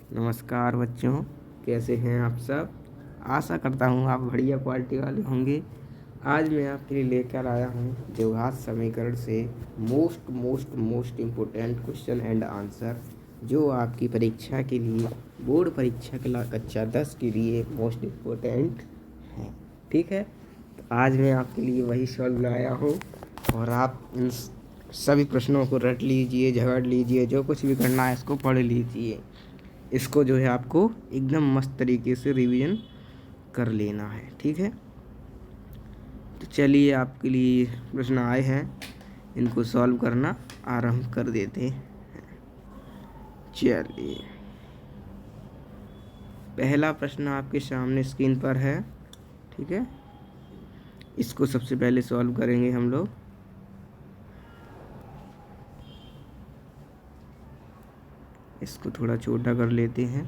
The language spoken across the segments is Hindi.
नमस्कार बच्चों, कैसे हैं आप सब। आशा करता हूँ आप बढ़िया क्वालिटी वाले होंगे। आज मैं आपके लिए लेकर आया हूँ द्विघात समीकरण से most most most important question and answer, जो आपकी परीक्षा के लिए, बोर्ड परीक्षा के कक्षा 10 के लिए मोस्ट इम्पोर्टेंट है। ठीक है, तो आज मैं आपके लिए वही सॉल्व लाया हूँ और आप इन सभी प्रश्नों को रट लीजिए, झगड़ लीजिए, जो कुछ भी करना है इसको पढ़ लीजिए। इसको जो है आपको एकदम मस्त तरीके से रिवीजन कर लेना है। ठीक है, तो चलिए आपके लिए प्रश्न आए हैं, इनको सॉल्व करना आरंभ कर देते हैं। चलिए, पहला प्रश्न आपके सामने स्क्रीन पर है। ठीक है, इसको सबसे पहले सॉल्व करेंगे हम लोग। इसको थोड़ा छोटा कर लेते हैं।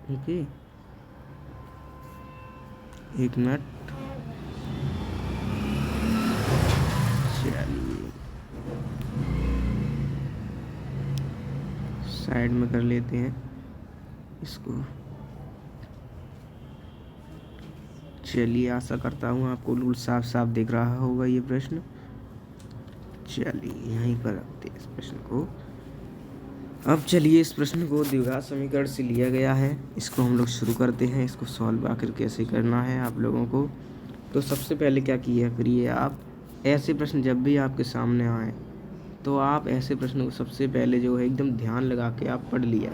ओके, एक मिनट। चलिए, साइड में कर लेते हैं इसको। चलिए, आशा करता हूँ आपको बिल्कुल साफ साफ दिख रहा होगा ये प्रश्न। चलिए, यहीं पर रखते हैं इस प्रश्न को। अब चलिए, इस प्रश्न को द्विघात समीकरण से लिया गया है, इसको हम लोग शुरू करते हैं। इसको सॉल्व आखिर कैसे करना है आप लोगों को। तो सबसे पहले क्या किया करिए, आप ऐसे प्रश्न जब भी आपके सामने आए तो आप ऐसे प्रश्न को सबसे पहले जो है एकदम ध्यान लगा के आप पढ़ लिया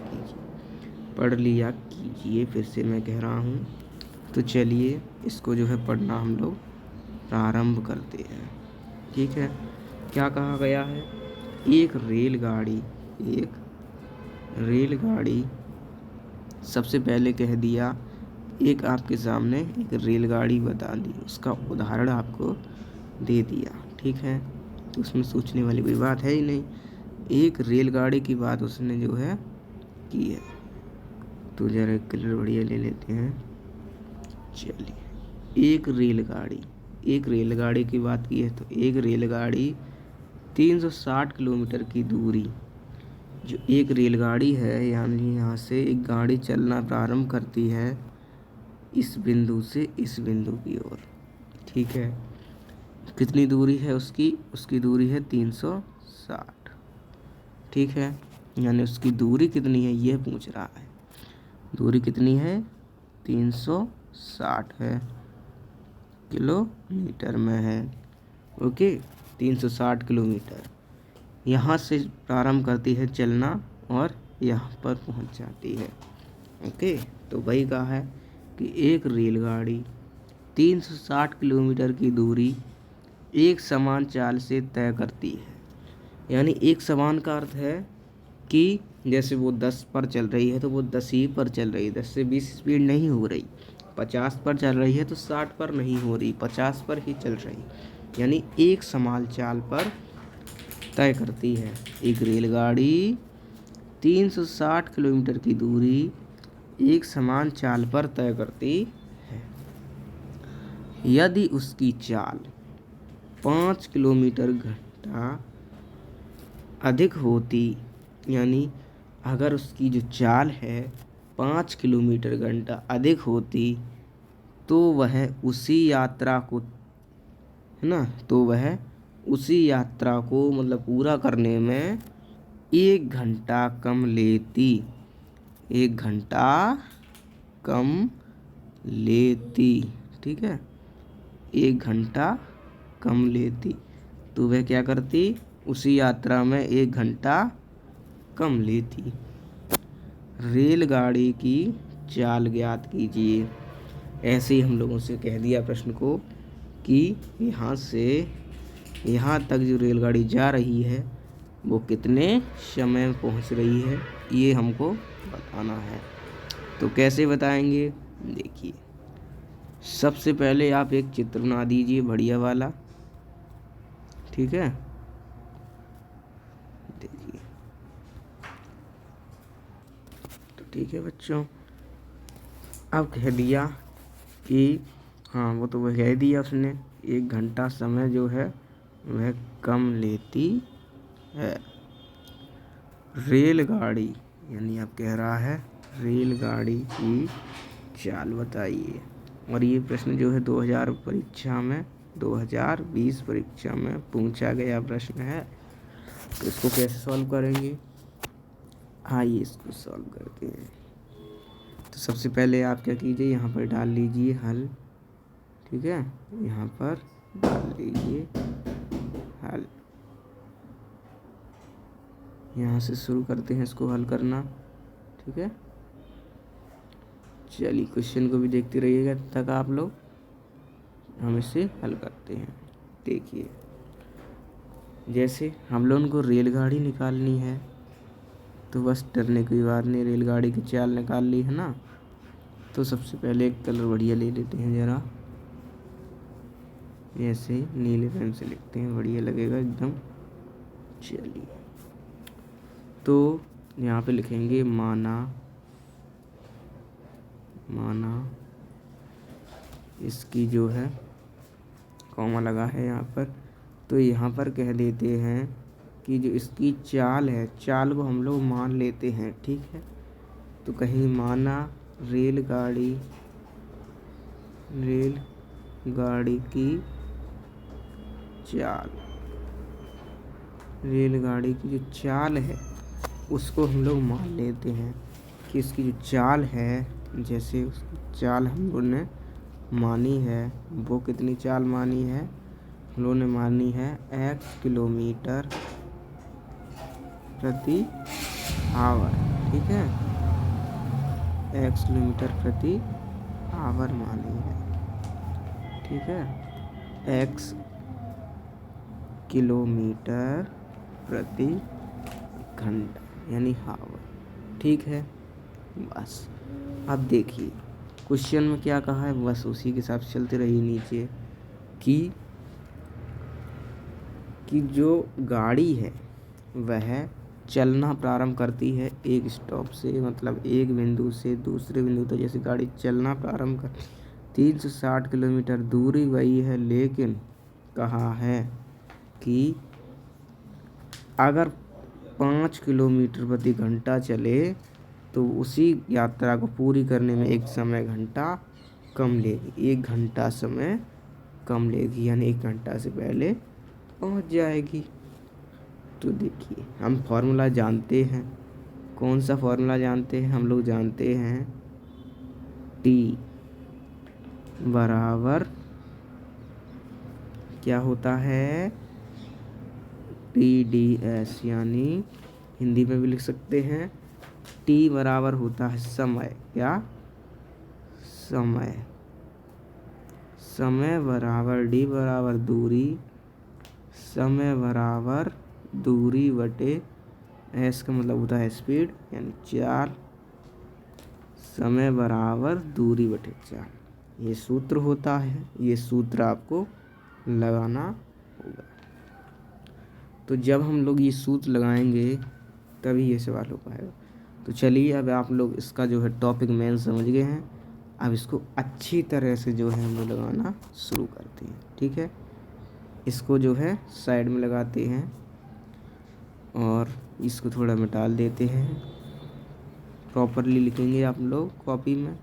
कीजिए। फिर से मैं कह रहा हूँ। तो चलिए, इसको जो है पढ़ना हम लोग प्रारंभ करते हैं। ठीक है, क्या कहा गया है, एक रेलगाड़ी सबसे पहले कह दिया, एक आपके सामने एक रेलगाड़ी बता दी, उसका उदाहरण आपको दे दिया। ठीक है, तो उसमें सोचने वाली कोई बात है ही नहीं, एक रेलगाड़ी की बात उसने जो है की है। तो जरा एक कलर बढ़िया ले लेते हैं। चलिए, एक रेलगाड़ी की बात की है, तो एक रेलगाड़ी 360 किलोमीटर की दूरी, जो एक रेलगाड़ी है, यानी यहाँ से एक गाड़ी चलना प्रारंभ करती है इस बिंदु से इस बिंदु की ओर। ठीक है, कितनी दूरी है उसकी दूरी है 360। ठीक है, यानी उसकी दूरी कितनी है ये पूछ रहा है। दूरी कितनी है, 360 है, किलोमीटर में है। ओके, 360 किलोमीटर यहाँ से प्रारंभ करती है चलना और यहाँ पर पहुँच जाती है। ओके, तो वही कहा है कि एक रेलगाड़ी 360 किलोमीटर की दूरी एक समान चाल से तय करती है। यानी एक समान का अर्थ है कि जैसे वो 10 पर चल रही है तो वो 10 ही पर चल रही है, 10 से 20 स्पीड नहीं हो रही। 50 पर चल रही है तो 60 पर नहीं हो रही, 50 पर ही चल रही। यानी एक समान चाल पर तय करती है। एक रेलगाड़ी 360 किलोमीटर की दूरी एक समान चाल पर तय करती है। यदि उसकी चाल 5 किलोमीटर घंटा अधिक होती, यानी अगर उसकी जो चाल है 5 किलोमीटर घंटा अधिक होती, तो वह उसी यात्रा को, है ना, तो वह उसी यात्रा को मतलब पूरा करने में 1 घंटा कम लेती। 1 घंटा कम लेती। ठीक है, 1 घंटा कम लेती, तो वह क्या करती, उसी यात्रा में 1 घंटा कम लेती। रेलगाड़ी की चाल ज्ञात कीजिए। ऐसे ही हम लोगों से कह दिया प्रश्न को कि यहाँ से यहाँ तक जो रेलगाड़ी जा रही है वो कितने समय में पहुँच रही है, ये हमको बताना है। तो कैसे बताएंगे, देखिए, सबसे पहले आप एक चित्र बना दीजिए बढ़िया वाला। ठीक है, देखिए, तो ठीक है बच्चों, अब कह दिया कि हाँ, वो तो वह कह दिया उसने, 1 घंटा समय जो है वह कम लेती है। रेलगाड़ी यानी अब कह रहा है रेलगाड़ी की चाल बताइए। और ये प्रश्न जो है 2020 परीक्षा में पूछा गया प्रश्न है। तो इसको कैसे सॉल्व करेंगे, आइए इसको सॉल्व करते हैं। तो सबसे पहले आप क्या कीजिए, यहाँ पर डाल लीजिए हल, ठीक है, यहाँ पर डाल लीजिए हल। यहाँ से शुरू करते हैं इसको हल करना, ठीक है। चलिए क्वेश्चन को भी देखते रहिएगा तब तक आप लोग, हम इसे हल करते हैं। देखिए, जैसे हम लोगों को रेलगाड़ी निकालनी है, तो बस डरने की बात नहीं, रेलगाड़ी की चाल निकाल ली है ना। तो सबसे पहले एक कलर बढ़िया ले लेते हैं ज़रा, ऐसे नीले पेन से लिखते हैं, बढ़िया लगेगा एकदम। चलिए, तो यहाँ पे लिखेंगे माना, इसकी जो है कॉमा लगा है यहाँ पर, तो यहाँ पर कह देते हैं कि जो इसकी चाल है, चाल को हम लोग मान लेते हैं, ठीक है। तो कहीं माना रेलगाड़ी की चाल, रेलगाड़ी की जो चाल है उसको हम लोग मान लेते हैं कि इसकी जो चाल है, जैसे उसकी चाल हम लोगों ने मानी है, वो कितनी चाल मानी है, हम लोगों ने मानी है x किलोमीटर प्रति आवर, ठीक है, x किलोमीटर प्रति आवर मानी है, ठीक है, x किलोमीटर प्रति घंटा यानी हावर, ठीक है। बस अब देखिए क्वेश्चन में क्या कहा है, बस उसी के हिसाब से चलते रहिए नीचे कि जो गाड़ी है वह चलना प्रारंभ करती है एक स्टॉप से, मतलब एक बिंदु से दूसरे बिंदु तक। जैसे गाड़ी चलना प्रारंभ कर 360 किलोमीटर दूरी वही है, लेकिन कहा है कि अगर 5 किलोमीटर प्रति घंटा चले तो उसी यात्रा को पूरी करने में एक समय घंटा कम लेगी, 1 घंटा समय कम लेगी, यानी 1 घंटा से पहले पहुंच जाएगी। तो देखिए हम फॉर्मूला जानते हैं, कौन सा फॉर्मूला जानते हैं, हम लोग जानते हैं T बराबर क्या होता है, TDS, यानी हिंदी में भी लिख सकते हैं T बराबर होता है समय, क्या, समय बराबर D बराबर दूरी, समय बराबर दूरी बटे S का मतलब होता है स्पीड, यानी चाल, समय बराबर दूरी बटे चाल, ये सूत्र होता है। ये सूत्र आपको लगाना होगा। तो जब हम लोग ये सूत्र लगाएंगे तभी ये सवाल हो पाएगा। तो चलिए अब आप लोग इसका जो है टॉपिक मेन समझ गए हैं, अब इसको अच्छी तरह से जो है हम लोग लगाना शुरू करते हैं, ठीक है। इसको जो है साइड में लगाते हैं और इसको थोड़ा मिटा देते हैं, प्रॉपरली लिखेंगे आप लोग कॉपी में,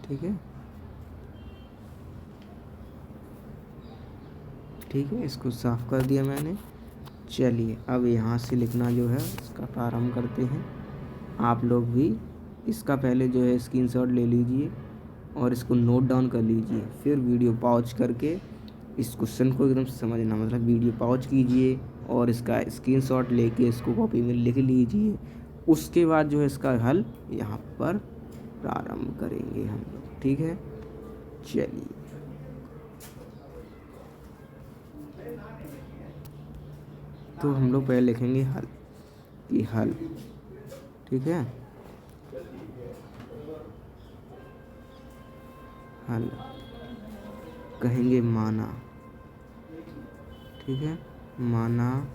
ठीक है, ठीक है। इसको साफ कर दिया मैंने। चलिए अब यहाँ से लिखना जो है इसका प्रारंभ करते हैं। आप लोग भी इसका पहले जो है स्क्रीनशॉट ले लीजिए और इसको नोट डाउन कर लीजिए, फिर वीडियो पॉज करके इस क्वेश्चन को एकदम समझना, मतलब वीडियो पॉज कीजिए और इसका स्क्रीनशॉट लेके इसको कॉपी में लिख लीजिए। उसके बाद जो है इसका हल यहाँ पर प्रारंभ करेंगे हम लोग, ठीक है। चलिए तो हम लोग पहले लिखेंगे हल, कि हल, ठीक है, हल कहेंगे माना, ठीक है। माना,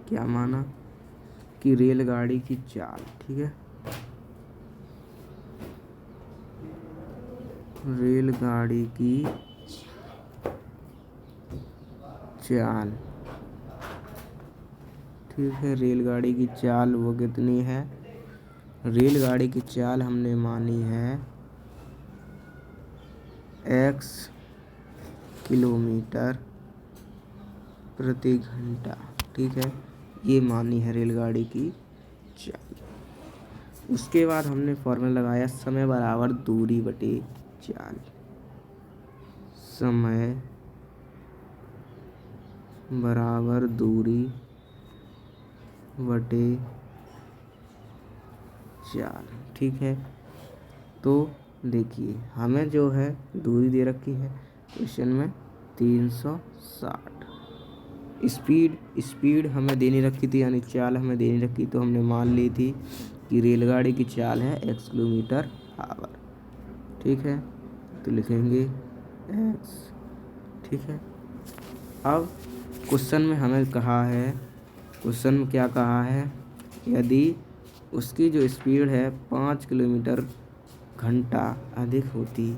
क्या माना, कि रेलगाड़ी की चाल, ठीक है, रेलगाड़ी की चाल, ठीक है, रेलगाड़ी की चाल वो कितनी है? रेलगाड़ी की चाल हमने मानी है x किलोमीटर प्रति घंटा। ठीक है, ये मानी है रेलगाड़ी की चाल। उसके बाद हमने फॉर्मूला लगाया समय बराबर दूरी बटे चाल। समय बराबर दूरी बटे चाल। ठीक है, तो देखिए हमें जो है दूरी दे रखी है क्वेश्चन में 360। स्पीड हमें देनी रखी थी, यानी चाल हमें देनी रखी, तो हमने मान ली थी कि रेलगाड़ी की चाल है x किलोमीटर आवर। ठीक है, तो लिखेंगे x। ठीक है, अब क्वेश्चन में हमें कहा है, क्वेश्चन में क्या कहा है, यदि उसकी जो स्पीड है 5 किलोमीटर घंटा अधिक होती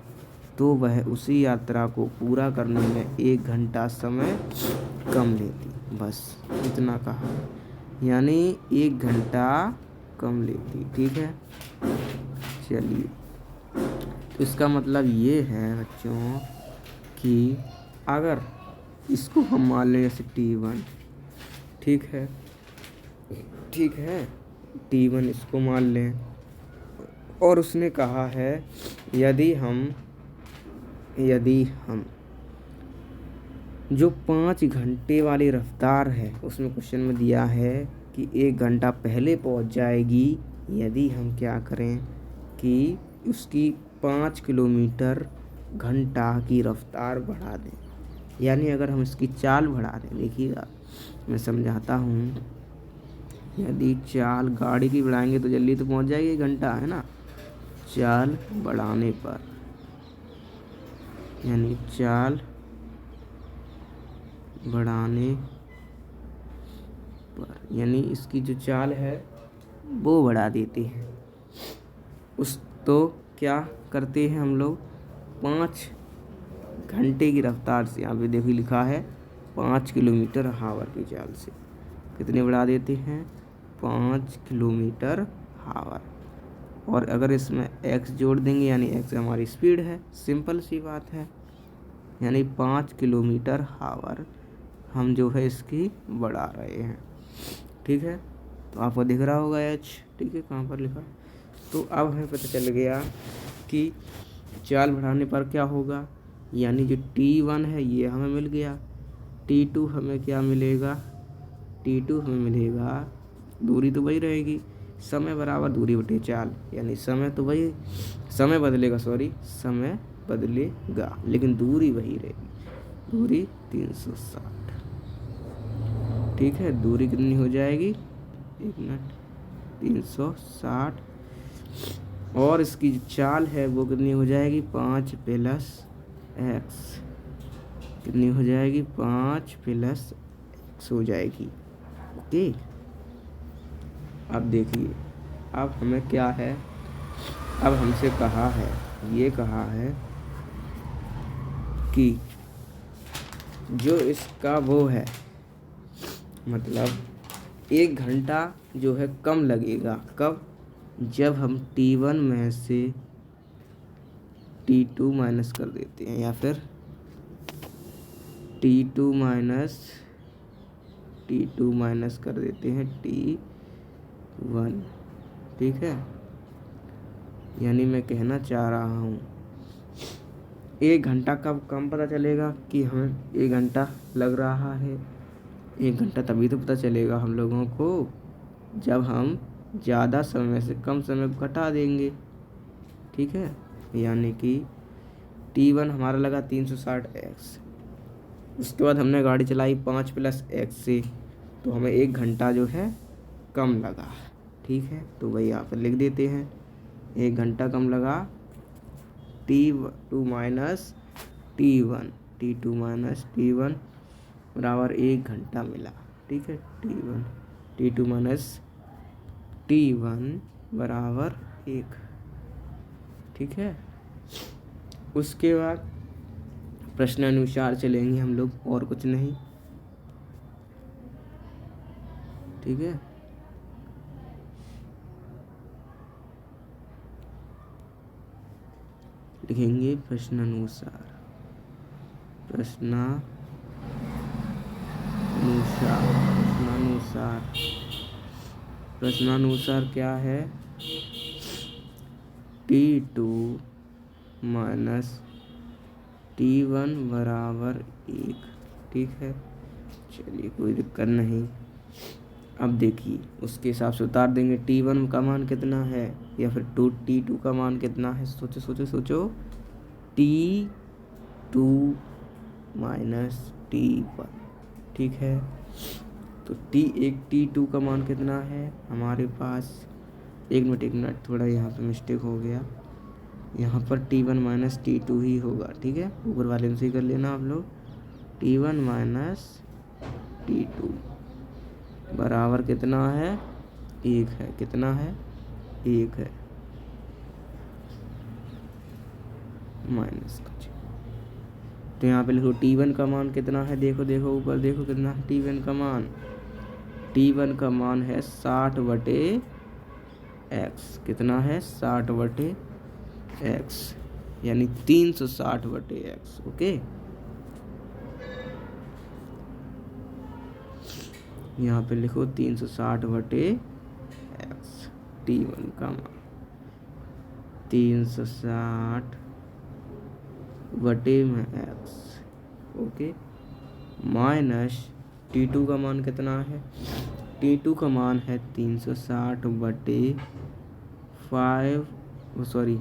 तो वह उसी यात्रा को पूरा करने में 1 घंटा समय कम लेती। बस इतना कहा, यानी 1 घंटा कम लेती। ठीक है, चलिए, तो इसका मतलब ये है बच्चों कि अगर इसको हम मान लें जैसे T1। ठीक है, ठीक है, T1 इसको मान लें, और उसने कहा है यदि हम जो 5 घंटे वाली रफ्तार है उसमें क्वेश्चन में दिया है कि 1 घंटा पहले पहुंच जाएगी यदि हम क्या करें कि उसकी 5 किलोमीटर घंटा की रफ्तार बढ़ा दें। यानी अगर हम इसकी चाल बढ़ा दें, देखिएगा मैं समझाता हूँ, यदि चाल गाड़ी की बढ़ाएंगे तो जल्दी तो पहुंच जाएगी, 1 घंटा है ना। चाल बढ़ाने पर, यानी चाल बढ़ाने पर, यानी इसकी जो चाल है वो बढ़ा देते हैं। तो क्या करते हैं हम लोग, 5 घंटे की रफ्तार से, यहाँ पे देखिए लिखा है 5 किलोमीटर आवर की चाल से कितने बढ़ा देते हैं, 5 किलोमीटर आवर। और अगर इसमें x जोड़ देंगे, यानी x हमारी स्पीड है, सिंपल सी बात है, यानी 5 किलोमीटर आवर हम जो है इसकी बढ़ा रहे हैं। ठीक है, तो आपको दिख रहा होगा h। ठीक है, कहाँ पर लिखा। तो अब हमें पता चल गया कि चाल बढ़ाने पर क्या होगा, यानी जो T1 है ये हमें मिल गया, T2 हमें क्या मिलेगा, T2 हमें मिलेगा, दूरी तो वही रहेगी, समय बराबर दूरी बटे चाल, यानी समय तो वही, समय बदलेगा, समय बदलेगा लेकिन दूरी वही रहेगी, दूरी 360। ठीक है, दूरी कितनी हो जाएगी, 1 मिनट, 360, और इसकी जो चाल है वो कितनी हो जाएगी, 5 + x, कितनी हो जाएगी, 5 + x हो जाएगी। ओके, अब देखिए, अब हमें क्या है, अब हमसे कहा है, ये कहा है कि जो इसका वो है, मतलब 1 घंटा जो है कम लगेगा, कब, जब हम T1 में से T2 माइनस कर देते हैं, या फिर T2 माइनस कर देते हैं T1। ठीक है, यानी मैं कहना चाह रहा हूँ 1 घंटा कब कम पता चलेगा कि हमें 1 घंटा लग रहा है। 1 घंटा तभी तो पता चलेगा हम लोगों को जब हम ज़्यादा समय से कम समय को घटा देंगे। ठीक है, यानी कि T1 हमारा लगा 360x, उसके बाद हमने गाड़ी चलाई 5 + x से, तो हमें 1 घंटा जो है कम लगा। ठीक है, तो वही यहाँ पर लिख देते हैं, 1 घंटा कम लगा, T2 माइनस T1 बराबर 1 घंटा मिला। ठीक है, T2 माइनस T1 बराबर 1। ठीक है, उसके बाद प्रश्नानुसार चलेंगे हम लोग, और कुछ नहीं। ठीक है। लिखेंगे प्रश्नानुसार, प्रश्नानुसार, प्रश्नानुसार, प्रश्नानुसार क्या है? T2 माइनस T1 बराबर 1। ठीक है, चलिए कोई दिक्कत नहीं। अब देखिए उसके हिसाब से उतार देंगे। T1 का मान कितना है या फिर T2 का मान कितना है? सोचो सोचो सोचो। T2 माइनस T1, ठीक है। तो T2 का मान कितना है हमारे पास? एक मिनट, थोड़ा यहाँ पे मिस्टेक हो गया। यहाँ पर T1 माइनस T2 ही होगा, ठीक है। ऊपर वाले में से ही कर लेना आप लोग। T1 माइनस T2 बराबर कितना है? 1 है। कितना है? 1 है। माइनस का, तो यहाँ पे लिखो T1 का मान कितना है? देखो देखो ऊपर देखो कितना है T1 का मान। T1 का मान है 60/x। कितना है? 60/x, यानी 360/x। ओके, यहाँ पे लिखो 360/x। T1 का मान 360/x। ओके, माइनस T2 का मान कितना है? T2 का मान है 360/5, सॉरी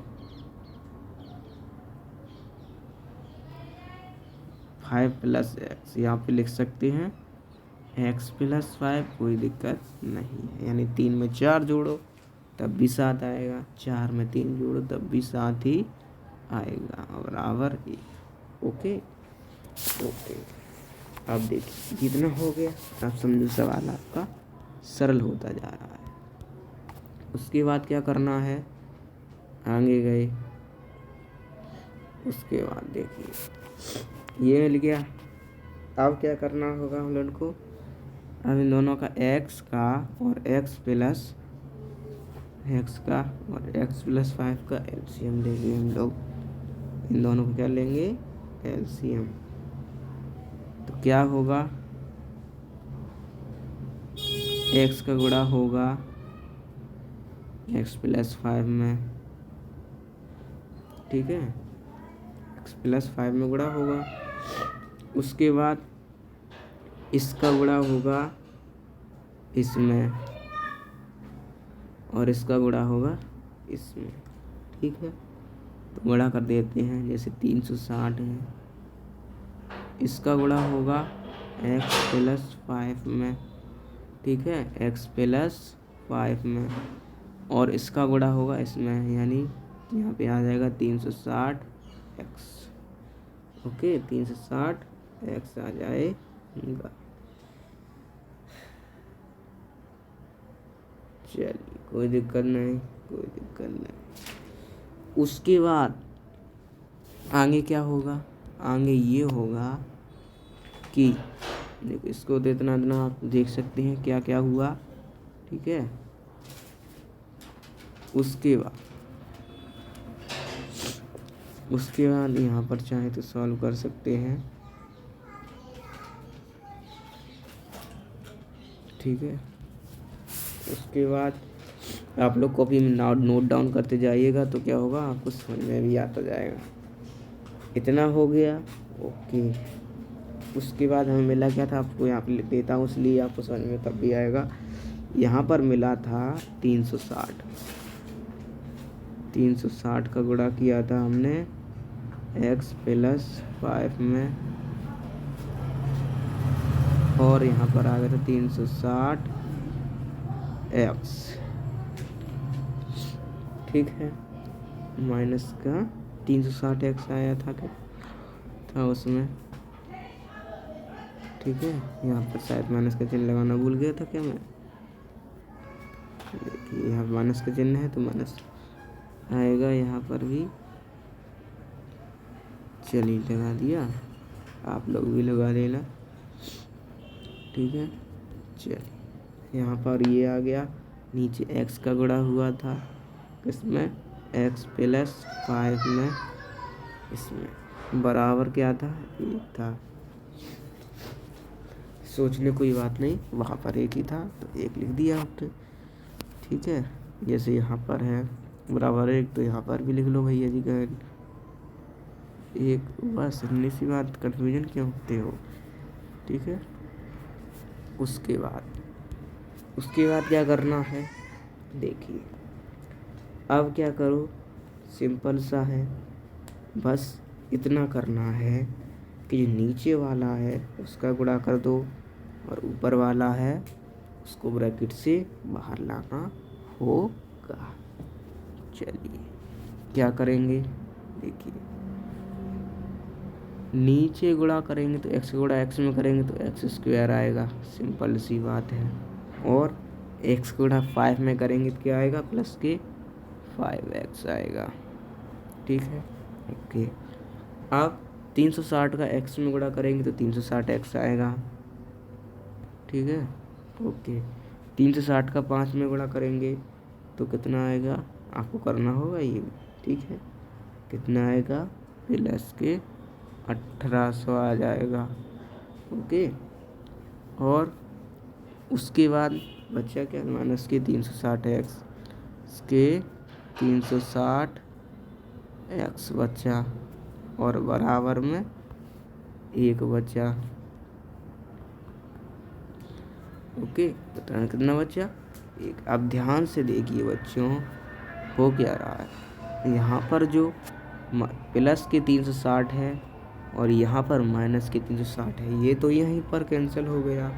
5 प्लस x। यहाँ पे लिख सकते हैं x प्लस 5, कोई दिक्कत नहीं है। यानी 3 में 4 जोड़ो तब भी 7 आएगा, 4 में 3 जोड़ो तब भी 7 ही आएगा, बराबर 1। ओके ओके, अब देखिए कितना हो गया। अब समझो सवाल आपका सरल होता जा रहा है। उसके बाद क्या करना है? आगे गए, उसके बाद देखिए ये मिल गया। अब क्या करना होगा हम लोगों को? अब इन दोनों का x का और x प्लस 5 का एलसीएम लेंगे हम लोग। इन दोनों को क्या लेंगे? एलसीएम। तो क्या होगा? x का गुणा होगा x प्लस 5 में, ठीक है। x प्लस 5 में गुणा होगा। उसके बाद इसका गुणा होगा इसमें और इसका गुणा होगा इसमें, ठीक है। तो गुणा कर देते हैं। जैसे 360 है, इसका गुणा होगा x प्लस 5 में, ठीक है, x प्लस 5 में, और इसका गुणा होगा इसमें, यानी यहाँ पे आ जाएगा 360x। ओके, 360x आ जाएगा। चलिए कोई दिक्कत नहीं, कोई दिक्कत नहीं। उसके बाद आगे क्या होगा? आगे ये होगा कि देखो इसको तो इतना आप देख सकते हैं क्या क्या हुआ, ठीक है। उसके बाद यहाँ पर चाहे तो सॉल्व कर सकते हैं, ठीक है। उसके बाद आप लोग कॉपी में नोट डाउन करते जाइएगा तो क्या होगा आपको समझ में भी आता जाएगा। इतना हो गया, ओके। उसके बाद हमें मिला क्या था? आपको यहाँ पे देता हूँ इसलिए आपको समझ में तब भी आएगा। यहाँ पर मिला था 360 का गुणा किया था हमने x प्लस 5 में, और यहाँ पर आ गया था 360x, ठीक है। माइनस का 360x आया था क्या था उसमें, ठीक है। यहाँ पर शायद माइनस का चिन्ह लगाना भूल गया था क्या मैं? देखिए यहाँ माइनस का चिन्ह है तो माइनस आएगा यहाँ पर भी। चलिए लगा दिया, आप लोग भी लगा देना, ठीक है। चलिए। यहाँ पर ये आ गया, नीचे x का गुणा हुआ था किसमें, x प्लस 5 में, इसमें बराबर क्या था, 1 था। सोचने कोई बात नहीं, वहाँ पर 1 ही था तो 1 लिख दिया आपने। ठीक है, जैसे यहाँ पर है बराबर 1 तो यहाँ पर भी लिख लो भैया जी का 1। बस इतनी सी बात, कन्फ्यूजन क्यों होते हो। ठीक है, उसके बाद क्या करना है, देखिए अब क्या करो, सिंपल सा है, बस इतना करना है कि जो नीचे वाला है उसका गुणा कर दो और ऊपर वाला है उसको ब्रैकेट से बाहर लाना होगा। चलिए क्या करेंगे, देखिए नीचे गुणा करेंगे तो x गुणा x में करेंगे तो x स्क्वायर आएगा, सिंपल सी बात है। और x गुणा 5 में करेंगे तो क्या आएगा, प्लस के 5x आएगा। ठीक है, ओके। अब 360 का x में गुणा करेंगे तो 360x आएगा। ठीक है, ओके। 360 का 5 में गुणा करेंगे तो कितना आएगा, आपको करना होगा ये भी। ठीक है, कितना आएगा, प्लस के 1800 आ जाएगा। ओके, और उसके बाद बचा क्या, माइनस के 360x के 360x बचा और बराबर में 1 बचा। ओके, बताना कितना बचा, 1। अब ध्यान से देखिए बच्चों, हो क्या रहा है, यहाँ पर जो प्लस के 360 है और यहाँ पर माइनस के 360 है, ये तो यहीं पर कैंसिल हो गया।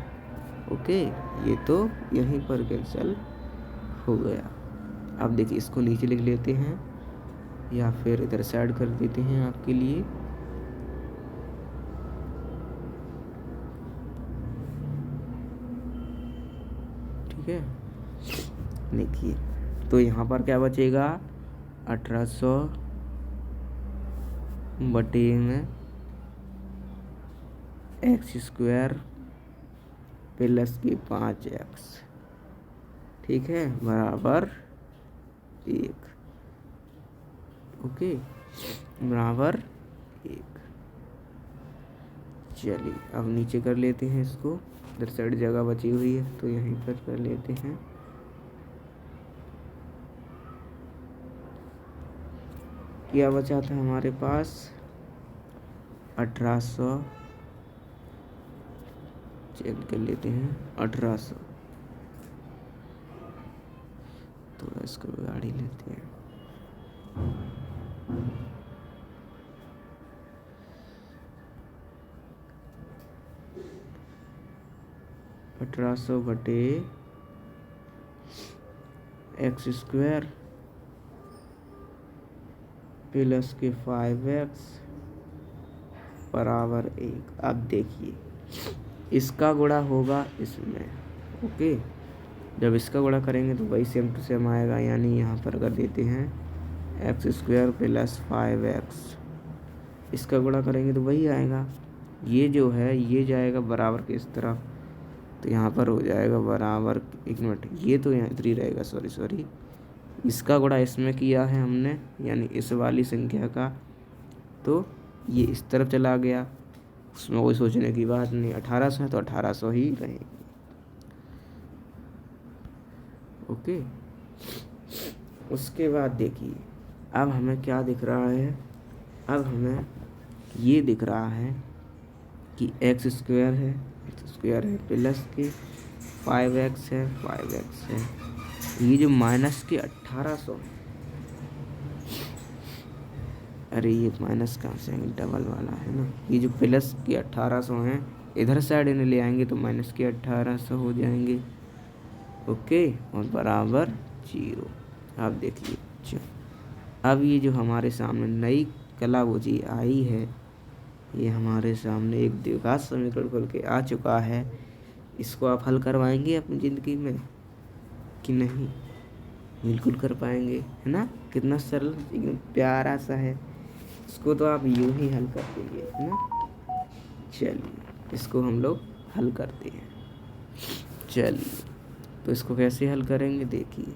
ओके, ये तो यहीं पर कैंसिल हो गया। अब देखिए इसको नीचे लिख लेते हैं या फिर इधर साइड कर देते हैं आपके लिए। ठीक है, देखिए तो यहाँ पर क्या बचेगा, 1800 बटे में x स्क्वायर प्लस की 5x। ठीक है, बराबर 1। ओके, बराबर 1। चलिए अब नीचे कर लेते हैं इसको, इधर साइड जगह बची हुई है तो यहीं पर कर लेते हैं। क्या बचा था हमारे पास, 1800, चेक कर लेते हैं 1800, थोड़ा इसको गाड़ी लेते हैं। अठारह सौ बटे x स्क्वायर प्लस के 5x बराबर 1। अब देखिए इसका गुणा होगा इसमें। ओके, जब इसका गुणा करेंगे तो वही सेम टू सेम आएगा, यानी यहाँ पर कर देते हैं x स्क्वायर प्लस 5x। इसका गुणा करेंगे तो वही आएगा, ये जो है ये जाएगा बराबर के इस तरफ तो यहाँ पर हो जाएगा बराबर, एक मिनट, ये तो यहाँ इधर ही रहेगा, सॉरी, इसका गुणा इसमें किया है हमने यानी इस वाली संख्या का, तो ये इस तरफ चला गया, उसमें कोई सोचने की बात नहीं। 1800 है तो 1800 ही रहेगी। ओके, उसके बाद देखिए अब हमें क्या दिख रहा है, अब हमें ये दिख रहा है कि x स्क्वायर है प्लस के 5x है, ये जो माइनस के 1800, अरे ये माइनस कहाँ से आएंगे, डबल वाला है ना, ये जो प्लस के 1800 हैं इधर साइड इन्हें ले आएंगे तो माइनस के 1800 हो जाएंगे। ओके, और बराबर 0। अब देखिए अब ये जो हमारे सामने नई कलाबुझी आई है, ये हमारे सामने एक द्विघात समीकरण खुल के आ चुका है। इसको आप हल करवाएंगे अपनी ज़िंदगी में कि नहीं, बिल्कुल कर पाएंगे, है ना। कितना सरल एकदम प्यारा सा है, इसको तो आप यूं ही हल कर देंगे, है ना। चलिए इसको हम लोग हल करते हैं। चलिए तो इसको कैसे हल करेंगे देखिए,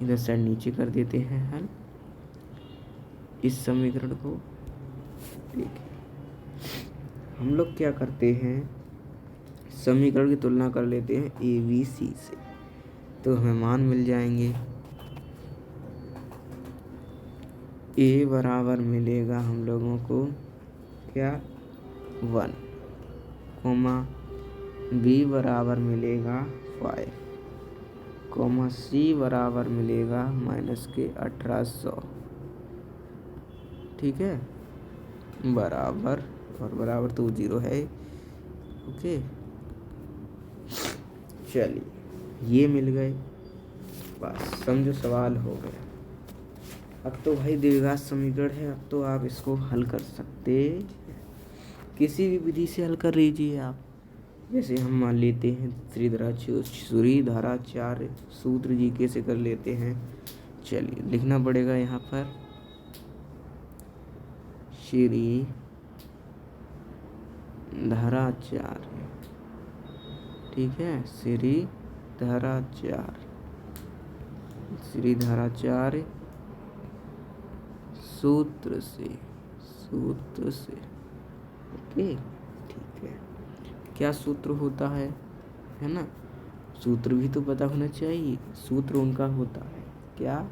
इधर साइड नीचे कर देते हैं हल इस समीकरण को। देखिए हम लोग क्या करते हैं, समीकरण की तुलना कर लेते हैं ए बी सी से, तो हमें मान मिल जाएंगे। ए बराबर मिलेगा हम लोगों को क्या 1, कोमा बी बराबर मिलेगा 5, कोमा सी बराबर मिलेगा -1800। ठीक है, बराबर, और बराबर तो 0 है। ओके, चलिए ये मिल गए, बस समझो सवाल हो गया। अब तो भाई द्विघात समीकरण है, अब तो आप इसको हल कर सकते, किसी भी विधि से हल कर लीजिए आप। जैसे हम मान लेते हैं श्रीधराचार्य सूत्र जी कैसे कर लेते हैं। चलिए लिखना पड़ेगा यहाँ पर श्रीधराचार्य, ठीक है, श्रीधराचार्य सूत्र से ओके, ठीक है। क्या सूत्र होता है ना, सूत्र भी तो पता होना चाहिए। सूत्र उनका होता है क्या,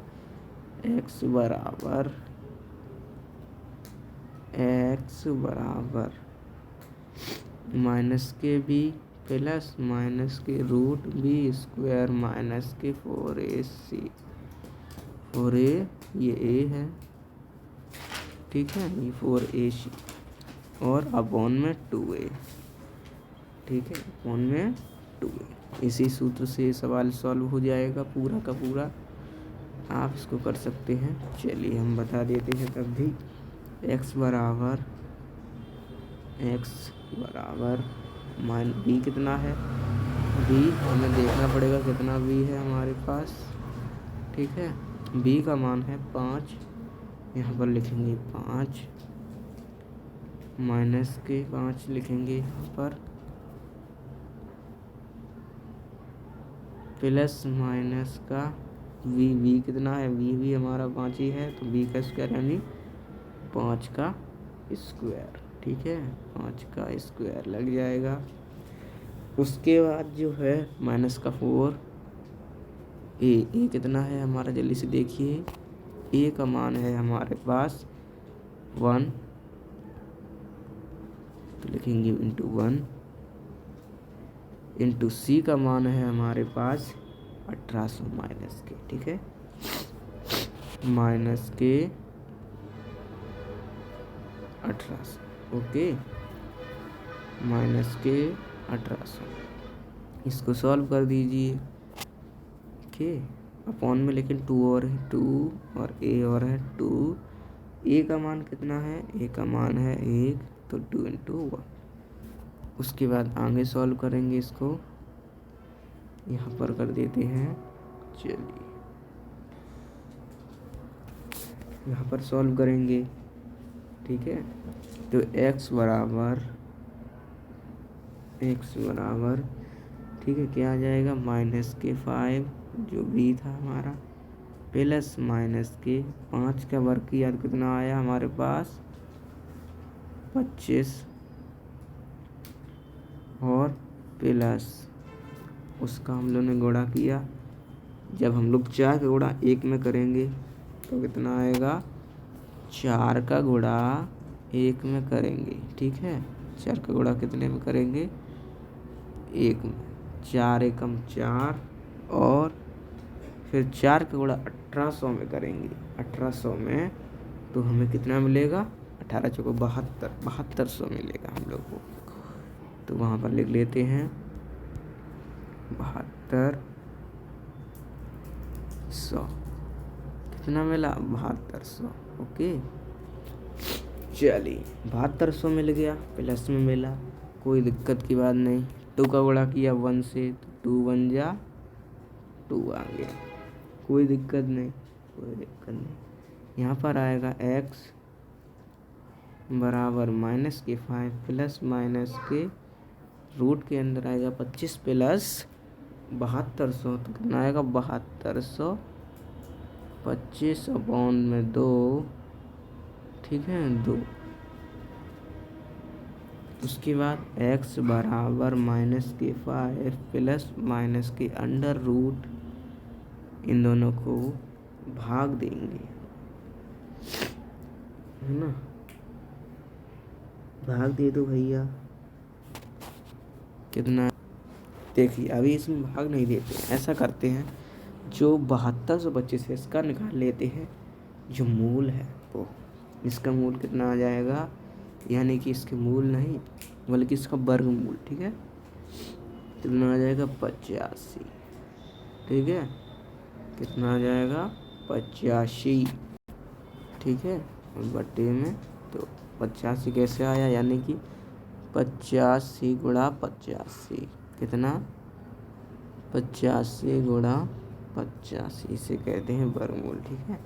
x बराबर माइनस के बी प्लस माइनस के रूट बी स्क्वायर माइनस के 4ac, 4a ये a है, ठीक है, ये 4ac और अपॉन में 2a, ठीक है, अपॉन में 2a। इसी सूत्र से सवाल सॉल्व हो जाएगा पूरा का पूरा, आप इसको कर सकते हैं। चलिए हम बता देते हैं तब भी, x बराबर मान b कितना है, b हमें देखना पड़ेगा कितना b है हमारे पास, ठीक है। b का मान है 5, यहाँ पर लिखेंगे 5 माइनस के 5 लिखेंगे यहाँ पर, प्लस माइनस का v कितना है, v भी हमारा 5 ही है, तो v का स्क्वायर यानी 5 का स्क्वायर, ठीक है, 5 का स्क्वायर लग जाएगा। उसके बाद जो है माइनस का 4, ए कितना है हमारा, जल्दी से देखिए, ए का मान है हमारे पास 1, तो लिखेंगे इंटू 1, इंटू सी का मान है हमारे पास 1800 माइनस के, ठीक है, माइनस के 1800, ओके, माइनस के 1800, इसको सॉल्व कर दीजिए, ओके, अपॉन में लेकिन 2 और है 2 और a और है 2, a का मान कितना है, a का मान है 1, तो 2 इंटू 1। उसके बाद आगे सॉल्व करेंगे इसको, यहाँ पर कर देते हैं। चलिए यहाँ पर सॉल्व करेंगे, ठीक है, तो x बराबर ठीक है, क्या आ जाएगा, माइनस के 5 जो b था हमारा, प्लस माइनस के 5 का वर्ग किया तो कितना आया हमारे पास 25, और प्लस उसका हम लोग ने गुणा किया, जब हम लोग 4 का गुणा 1 में करेंगे तो कितना आएगा, 4 का गुणा 1 में करेंगे, ठीक है, 4 का गुणा कितने में करेंगे, 1 में, 4 एकम 4, और फिर 4 का गुणा 1800 में करेंगे, 1800 में तो हमें कितना मिलेगा, 18 चौको 7200 मिलेगा हम लोग को। तो वहाँ पर लिख लेते हैं 7200, कितना मिला 7200, ओके। चलिए 7200 मिल गया, प्लस में मिला, कोई दिक्कत की बात नहीं। 2 का गुणा किया 1 से, तो 2 1 जा 2 आ गया, कोई दिक्कत नहीं। यहाँ पर आएगा x बराबर माइनस के 5 प्लस माइनस के रूट के अंदर आएगा 25 प्लस 7200 तो कितना आएगा 7225 अपॉन में 2, ठीक है 2। उसके बाद x बराबर -5 प्लस माइनस के अंडर रूट, इन दोनों को भाग देंगे, है ना। भाग दे दो भैया, कितना। देखिए अभी इसमें भाग नहीं देते, ऐसा करते हैं जो 7225 है इसका निकाल लेते हैं जो मूल है वो। इसका मूल कितना आ जाएगा, यानी कि इसके मूल नहीं बल्कि इसका वर्गमूल, ठीक है। कितना आ जाएगा 85, ठीक है। कितना आ जाएगा 85, ठीक है। और बटे में तो 85 कैसे आया, यानी कि 85 गुणा 85, कितना 85 गुणा 85 इसे कहते हैं वर्गमूल, ठीक है।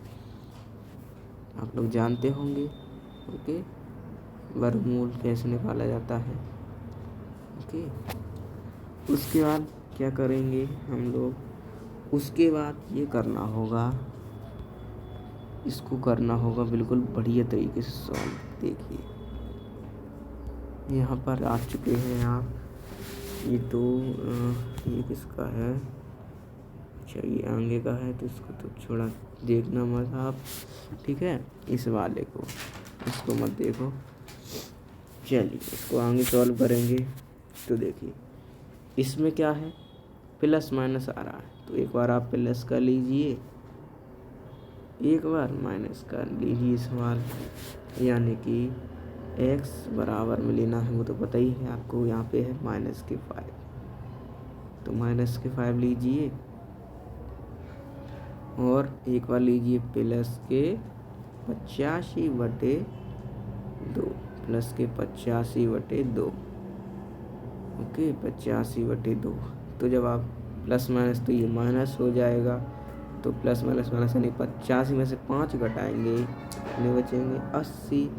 आप लोग जानते होंगे ओके वर्गमूल कैसे निकाला जाता है, ओके। उसके बाद क्या करेंगे हम लोग, उसके बाद ये करना होगा, इसको करना होगा बिल्कुल बढ़िया तरीके से सॉल्व। देखिए यहाँ पर आ चुके हैं आप, ये तो ये किसका है, अच्छा ये आगे का है तो इसको तो छोड़ा, देखना मत आप, ठीक है। इस वाले को, इसको मत देखो। चलिए इसको आगे सॉल्व करेंगे। तो देखिए इसमें क्या है, प्लस माइनस आ रहा है, तो एक बार आप प्लस का लीजिए, एक बार माइनस का लीजिए सवाल, यानी कि x बराबर में लेना है, वो तो पता ही है आपको। यहाँ पे है -5, तो -5 लीजिए और एक बार लीजिए प्लस के 85/2, प्लस के 85/2, ओके 85/2। तो जब आप प्लस माइनस तो ये माइनस हो जाएगा, तो प्लस माइनस माइनस यानी 85 में से 5 घटाएंगे, कितने बचेंगे 80।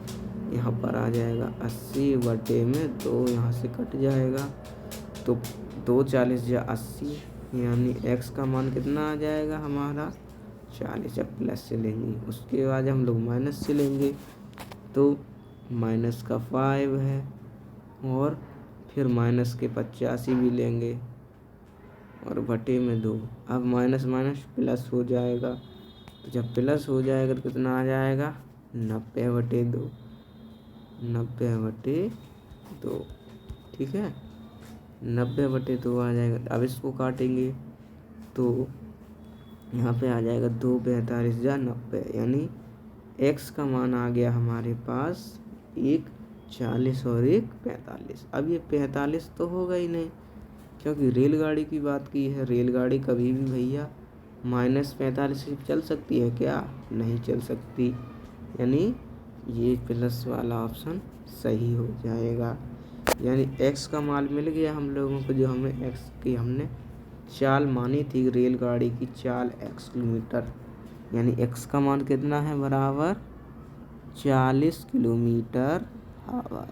यहाँ पर आ जाएगा 80/2, यहाँ से कट जाएगा तो 2 40 या 80, यानी x का मान कितना आ जाएगा हमारा 40। जब प्लस से लेंगे उसके बाद हम लोग माइनस से लेंगे, तो माइनस का 5 है और फिर माइनस के 85 भी लेंगे और बटे में 2। अब माइनस माइनस प्लस हो जाएगा, तो जब प्लस हो जाएगा तो कितना आ जाएगा 90/2, 90/2, ठीक है 90/2 आ जाएगा। अब इसको काटेंगे तो यहाँ पे आ जाएगा 2 45 या 90, यानी x का मान आ गया हमारे पास एक 40 और एक 45। अब ये 45 तो होगा ही नहीं, क्योंकि रेलगाड़ी की बात की है। रेलगाड़ी कभी भी भैया -45 से चल सकती है क्या, नहीं चल सकती, यानी ये प्लस वाला ऑप्शन सही हो जाएगा। यानी x का मान मिल गया हम लोगों को, जो हमें x की हमने चाल मानी थी, रेलगाड़ी की चाल x किलोमीटर, यानी x का मान कितना है बराबर 40 किलोमीटर आवर,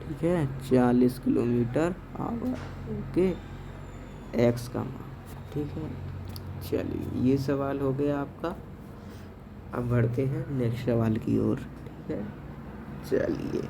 ठीक है 40 किलोमीटर आवर, ओके x का मान, ठीक है। चलिए ये सवाल हो गया आपका। अब बढ़ते हैं नेक्स्ट सवाल की ओर, ठीक है। चलिए